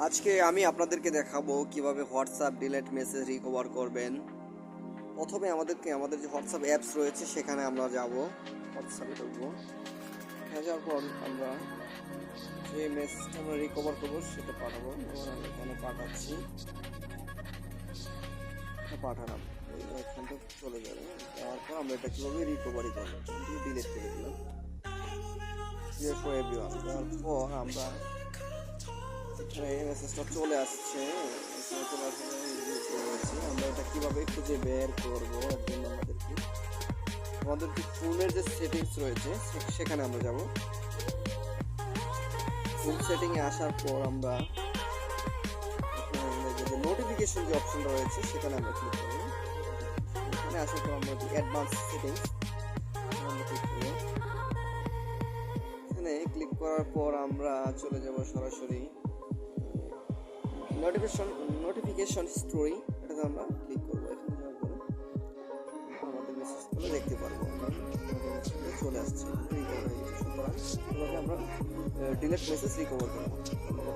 আজকে আমি আপনাদেরকে দেখাবো কিভাবে হোয়াটসঅ্যাপ ডিলেট মেসেজ রিকভার করবেন। প্রথমে আমাদের যে হোয়াটসঅ্যাপ অ্যাপস রয়েছে সেখানে আমরা যাব, হোয়াটসঅ্যাপে ঢুকবো। যাওয়ার পর আমরা যে মেসেজটা আমরা রিকভার করবো সেটা পাঠাবো। আমি এখানে পাঠাচ্ছি, পাঠালাম, এখান থেকে চলে যাবে। যাওয়ার পর আমরা এটা কীভাবে রিকভারি করবো, ডিলেট করে দিলাম। দেওয়ার পর আমরা এখানে এই মেসেজটা চলে আসছে, আমরা এটা কিভাবে খুঁজে বের করবো। এর জন্য আমাদেরকে ফোনের যে সেটিংস রয়েছে সেখানে আমরা যাব। ফোন সেটিংয়ে আসার পর আমরা যে নোটিফিকেশন যে অপশনটা রয়েছে সেখানে আমরা ক্লিক করব। এখানে আসার পর আমরা অ্যাডভান্স সেটিংস আমরা ক্লিক করব। এখানে ক্লিক করার পর আমরা চলে যাব সরাসরি নোটিফিকেশন স্টোরি, এটাতে আমরা ক্লিক করবো। এখানে যাওয়ার পরে আমাদের মেসেজগুলো দেখতে পারবো, চলে আসছে রিকভার হয়ে গেছে। সুতরাং আমরা ডিলেট মেসেজ রিকভার করবো।